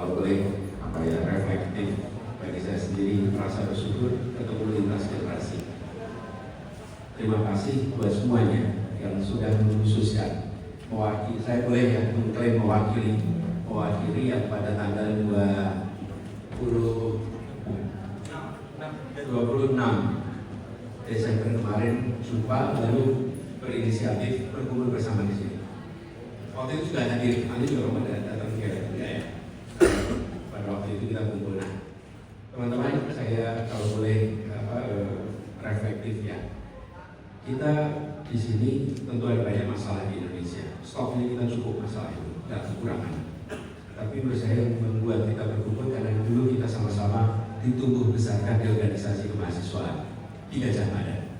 kalau boleh reflektif bagi saya sendiri, merasa bersyukur ketemu lintas generasi. Terima kasih buat semuanya yang sudah mengkhususkan mewakili, saya boleh ya mengklaim mewakili yang pada tanggal 26 Desember kemarin jumpa lalu berinisiatif berkumpul bersama di sini. Waktu itu juga hadir, Anda juga datang ya. Pada waktu itu kita kumpul. Nah, teman-teman, saya kalau boleh reflektif ya. Kita di sini tentu ada banyak masalah di Indonesia. Stoknya kita cukup masalah itu, tidak kekurangan. Tapi menurut saya yang membuat kita berkumpul karena dulu kita sama-sama ditumbuh besarkan di organisasi kemahasiswaan di Gajah Mada.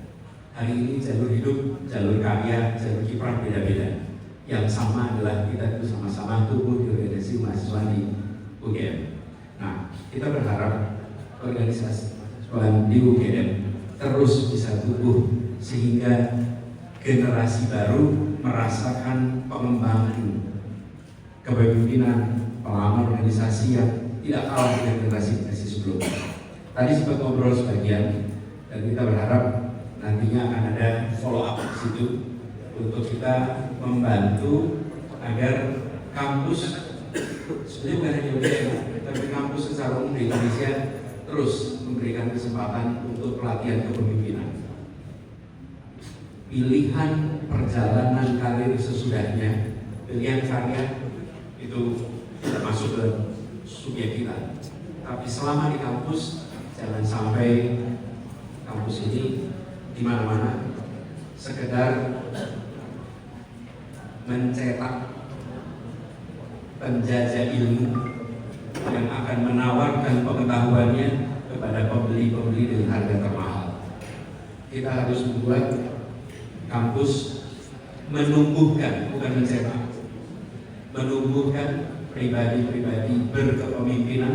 Hari ini jalur hidup, jalur karya, jalur kiprah beda-beda. Yang sama adalah kita itu sama-sama tumbuh di organisasi kemahasiswaan di UGM. Nah, kita berharap organisasi kemahasiswaan di UGM terus bisa tumbuh sehingga generasi baru merasakan pengembangan kepemimpinan, pengalaman organisasi yang tidak kalah dengan generasi sebelumnya. Tadi sempat ngobrol sebagian dan kita berharap nantinya akan ada follow up di situ untuk kita membantu agar kampus sebenarnya bukan hanya UGM, tapi kampus secara umum di Indonesia terus memberikan kesempatan untuk pelatihan kepemimpinan. Pilihan perjalanan karir sesudahnya, pilihan karya itu tidak masuk ke subjek kita. Tapi selama di kampus, jangan sampai kampus ini di mana-mana sekedar mencetak penjajah ilmu yang akan menawarkan pengetahuannya kepada pembeli-pembeli dengan harga termahal. Kita harus membuat kampus menumbuhkan, bukan mencetak, menumbuhkan pribadi-pribadi berkepemimpinan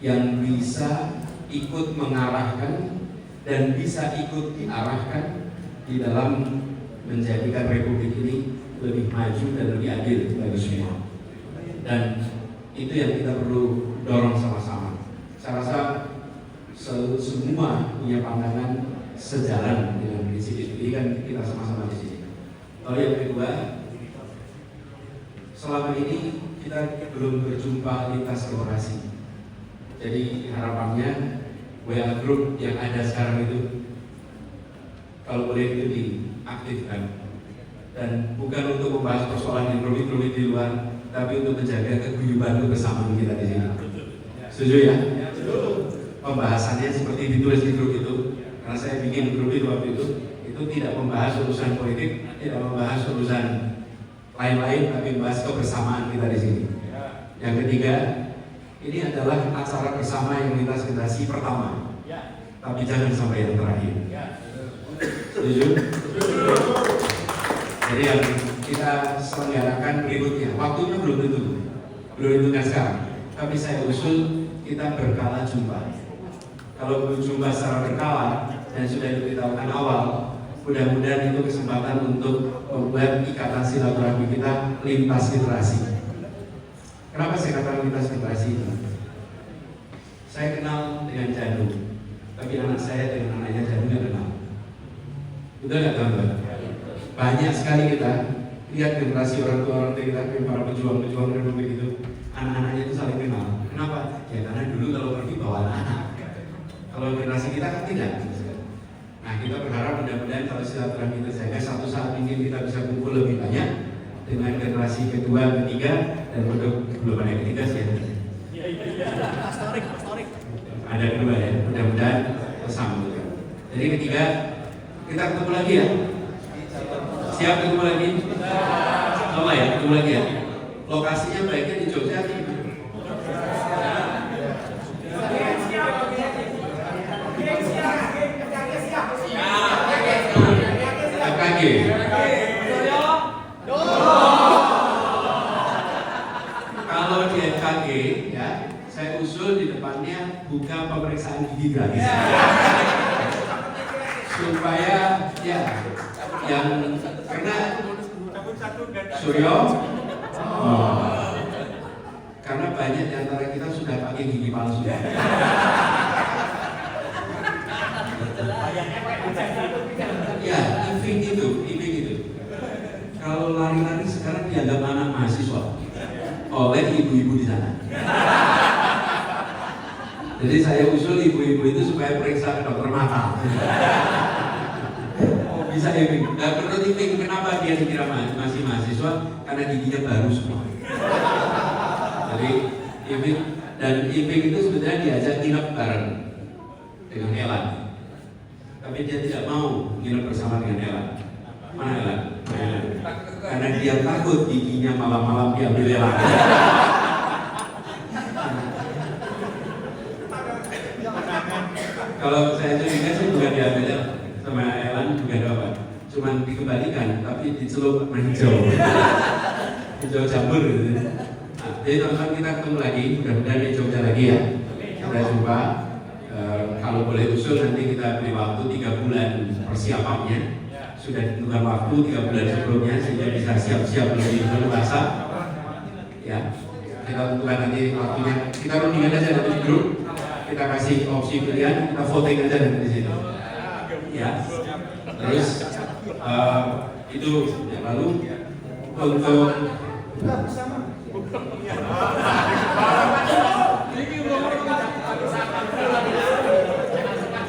yang bisa ikut mengarahkan dan bisa ikut diarahkan di dalam menjadikan Republik ini lebih maju dan lebih adil bagi semua. Dan itu yang kita perlu dorong sama-sama. Saya rasa semua punya pandangan sejalan dengan prinsip itu. Jadi kan kita sama-sama di sini. Lalu yang kedua, selama ini kita belum berjumpa lintas generasi. Jadi harapannya WA Group yang ada sekarang itu kalau boleh itu diaktifkan, dan bukan untuk membahas persoalan yang rumit-rumit di luar, tapi untuk menjaga keguyuban kebersamaan kita di sini. Setuju ya? Pembahasannya seperti ditulis di grup itu, karena saya bikin grup itu waktu itu tidak membahas urusan politik, tidak membahas urusan lain-lain, tapi membahas kebersamaan kita di sini. Yang ketiga, ini adalah acara bersama yang lintas generasi pertama, tapi jangan sampai yang terakhir. Setuju? Jadi yang kita selenggarakan berikutnya, waktunya belum ditentukan sekarang, tapi saya usul kita berkala jumpa. Kalau berjumpa secara berkala dan sudah diberitahukan awal, mudah-mudahan itu kesempatan untuk membuat ikatan silaturahmi kita lintas generasi. Kenapa saya katakan lintas generasi itu? Saya kenal dengan Janu, tapi anak saya dengan anaknya Janu nggak kenal. Betul nggak teman-teman? Banyak sekali kita lihat generasi orang tua kita, para pejuang-pejuang Republik itu, anak-anaknya itu saling kenal. Kenapa? Ya karena dulu kalau pergi bawa anak. Kalau generasi kita kan tidak. Nah, kita berharap mudah-mudahan kalau silaturahmi terjaga, satu saat mungkin kita bisa kumpul lebih banyak dengan generasi kedua, ketiga, dan belum ada ketiga sih ya. Ada kedua ya, mudah-mudahan bersama. Jadi ketiga, kita ketemu lagi ya. Siap ketemu lagi? Oh ya, ketemu lagi ya. Lokasinya baiknya di Jogja nih. FKG. Kalau di FKG ya, saya usul di depannya buka pemeriksaan gigi gratis. Supaya ya yang karena Suryo karena banyak di antara kita sudah pakai gigi palsu. Ya, iping itu. Kalau lari-lari sekarang dianggap anak mahasiswa oleh ibu-ibu di sana. Jadi saya usul ibu-ibu itu supaya periksa ke dokter mata. Oh, bisa iping. Nah, menurut iping kenapa dia dikira masih mahasiswa? Karena giginya baru semua. Jadi iping itu sebenarnya diajak nginep bareng dengan Elan. Tapi dia tidak mau nginep bersama dengan Elan. Mana Elan? Karena dia takut giginya malam-malam diambil Elan. Kalau saya curiga sih bukan diambil sama Elan, bukan apa. Cuman dikembalikan, tapi dicelup warna hijau. Hijau campur gitu. Nah, jadi teman-teman kita ketemu lagi, mudah-mudahan di Jogja lagi ya. Sampai jumpa. Kalau boleh usul nanti kita beri waktu 3 bulan persiapannya. Sudah ditentukan waktu 3 bulan sebelumnya sehingga bisa siap-siap lebih leluasa. Ya, kita tentukan nanti waktunya. Kita rundingan aja dari grup. Kita kasih opsi pilihan, kita voting aja dari situ. Ya. Terus itu ya, lalu untuk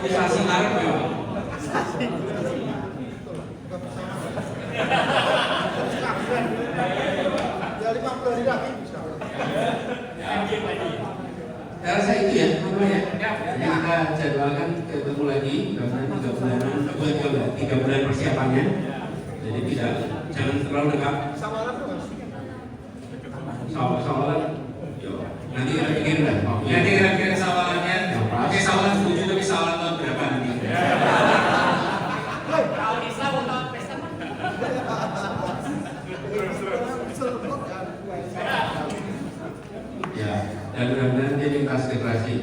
bisa sinar memang. Saya rasa itu ya, teman-teman ya. Jadi kita jadwalkan ketemu lagi, mudah-mudahan 3 bulan persiapannya. Jadi jangan terlalu dekat. Sawalan. Nanti kita pikir lah. Nanti kira-kira sawalannya. Oke, sawalan setuju tapi sawalan tahun berapa nanti? Tahun Islam atau tahun pesta? Ya, dan mudah-mudahan dia lintas generasi.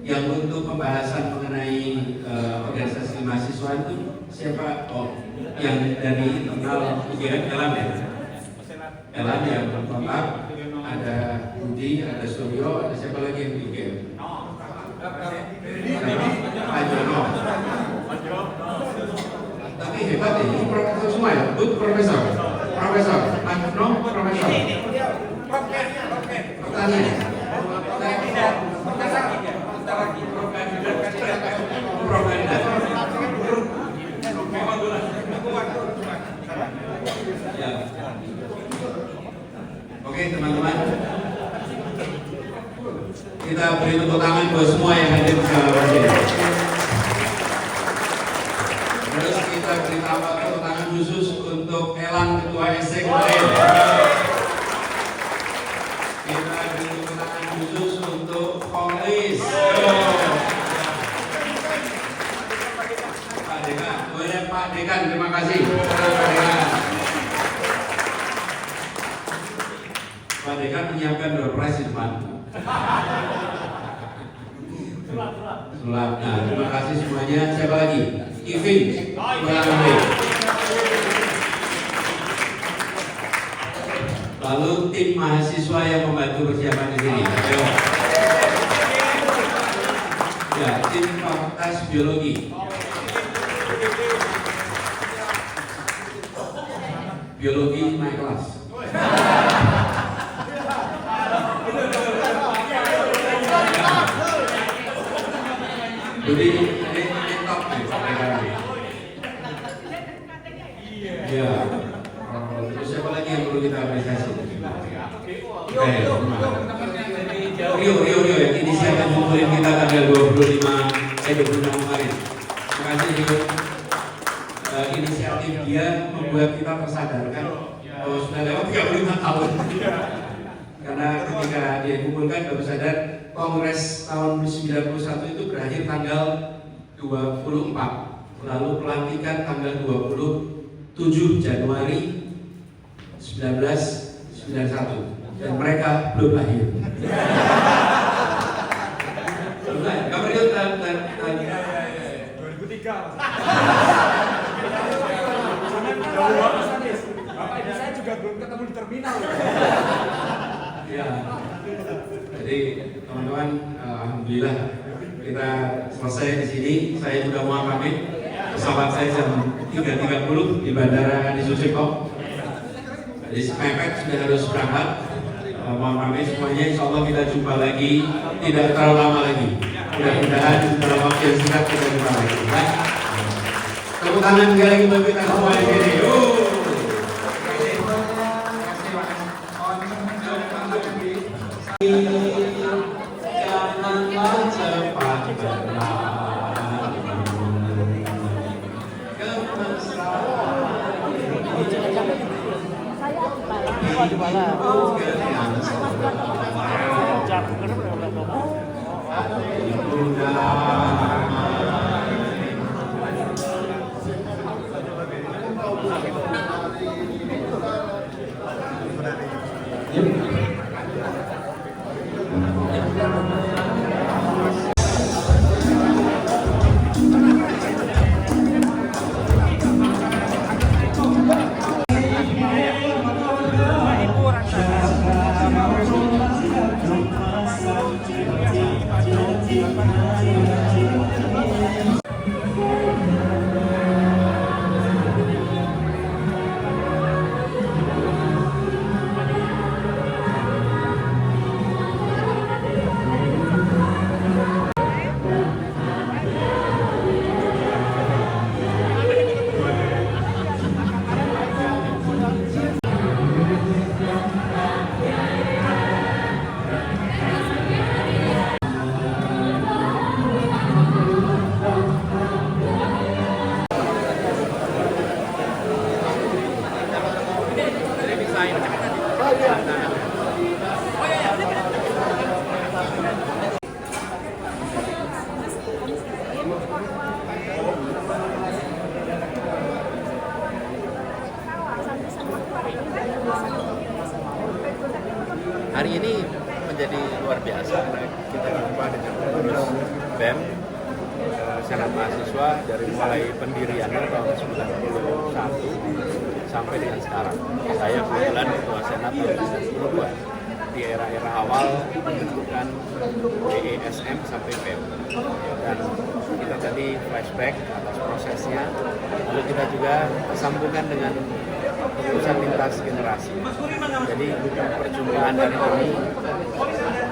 Yang untuk pembahasan mengenai organisasi mahasiswa itu siapa? Oh, yang dari internal UGM Elan ya. Elan yang kontak, ada Budi, ada Suryo, ada siapa lagi yang di UGM? Pak Jono. Tapi hebat ya, ini profesor semua ya? Profesor, Pak Jono, profesor. Pertanyaan. Oke teman-teman, kita beri tepuk tangan buat semua yang hadir bersama kita. Terus kita beri tepuk tangan khusus untuk Elan Ketua SC kemarin. Kita beri tepuk tangan khusus untuk Konglis. Pak Dekan, boleh Pak Dekan, terima kasih. Pak Dekan menyiapkan door prize di depan. Sulap. Nah, terima kasih semuanya. Siapa lagi? Ivin. Lalu tim mahasiswa yang membantu persiapan di sini. Ayo. Ya, tim Fakultas Biologi. Biologi naik kelas. Jadi ini top nih, ya. Terus siapa lagi yang perlu kita apresiasi? Rio yang inisiatif ngumpulin kita tanggal 26 kemarin. Terima kasih Rio. Inisiatif dia membuat kita tersadarkan bahwa sudah lewat 35 tahun. Karena ketika dia kumpulkan baru sadar Kongres tahun 91 itu berakhir tanggal 24, lalu pelantikan tanggal 27 Januari 1991 dan mereka belum lahir. Belum lahir. Kamu lihat 2003. Bapak ibu saya juga belum ketemu di terminal. Ya. Jadi teman-teman, alhamdulillah kita selesai di sini. Saya sudah mau pamit. Pesawat saya jam 3.30 di Bandara Adi Sucipto. Jadi mepet sudah harus berangkat. Mohon pamit semuanya. Insya Allah kita jumpa lagi. Tidak terlalu lama lagi. Mudah-mudahan dalam waktu yang singkat kita jumpa lagi. Ya. Tepuk tangan sekali lagi untuk kita semua di sini. Janganlah cepat berlalu Hari ini menjadi luar biasa. Kita jumpa dengan pengurus BEM Senat Mahasiswa dari mulai pendiriannya tahun 91 sampai dengan sekarang. Saya kebetulan ketua Senat tahun 92 di era-era awal pembentukan BESM sampai BEM. Dan kita tadi flashback atas prosesnya, lalu kita juga sambungkan dengan keputusan lintas generasi. Jadi perjumpaan hari ini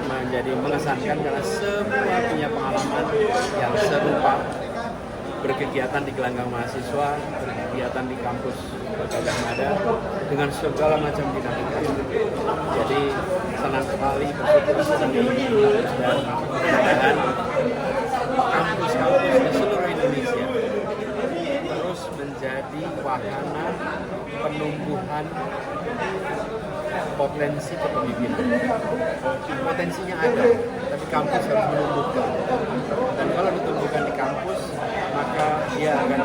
menjadi mengesankan karena semua punya pengalaman yang serupa, berkegiatan di gelanggang mahasiswa, berkegiatan di kampus Gadjah Mada dengan segala macam dinamika. Jadi senang sekali bersyukur sekali dan mudah-mudahan kampus-kampus di seluruh Indonesia terus menjadi wahana penumbuhan potensi kepemimpinan. Potensinya ada, tapi kampus harus menumbuhkan. Dan kalau ditumbuhkan di kampus, maka dia akan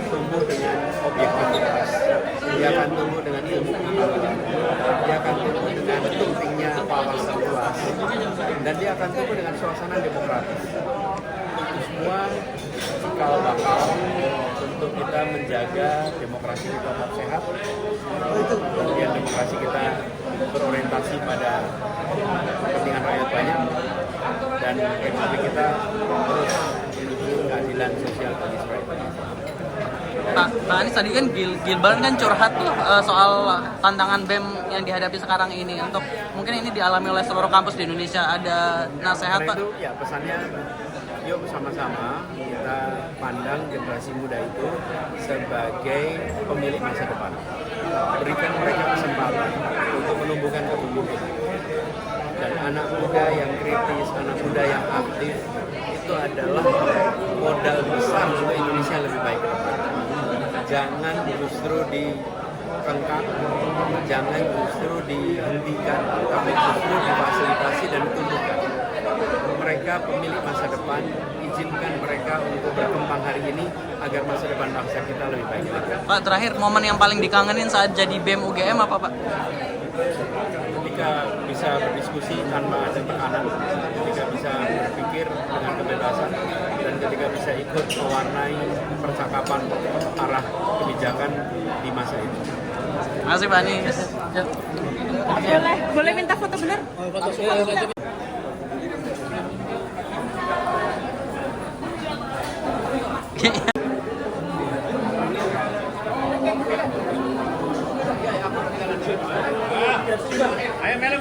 tumbuh dengan objektivitas, dia akan tumbuh dengan ilmu pengetahuan, dia akan tumbuh dengan pentingnya wawasan luas, dan dia akan tumbuh dengan suasana demokratis. Itu semua cikal bakal untuk kita menjaga demokrasi kita tetap sehat, kemudian demokrasi kita berorientasi pada kepentingan rakyat banyak, dan republik kita terus mendukung keadilan sosial bagi semua. Pak Anies tadi kan Gilbert kan curhat tuh soal tantangan BEM yang dihadapi sekarang ini, untuk mungkin ini dialami oleh seluruh kampus di Indonesia. Ada nasihat Pak? Itu ya pesannya, yuk bersama-sama kita pandang generasi muda itu sebagai pemilik masa depan. Berikan mereka kesempatan untuk menumbuhkan kepemimpinan. Dan anak muda yang kritis, anak muda yang aktif, itu adalah modal besar untuk Indonesia lebih baik. Jangan justru dikengkang, jangan justru dihentikan, tapi justru difasilitasi dan ditumbuhkan. Mereka pemilik masa depan, izinkan mereka untuk berkembang hari ini agar masa depan bangsa kita lebih baik. Pak, terakhir momen yang paling dikangenin saat jadi BEM UGM apa Pak? Ketika bisa berdiskusi tanpa ada tekanan, ketika bisa berpikir dengan kebebasan, dan ketika bisa ikut mewarnai percakapan arah kebijakan di masa itu. Terima kasih Pak Anies. Boleh minta foto bener? Ayo, Melo,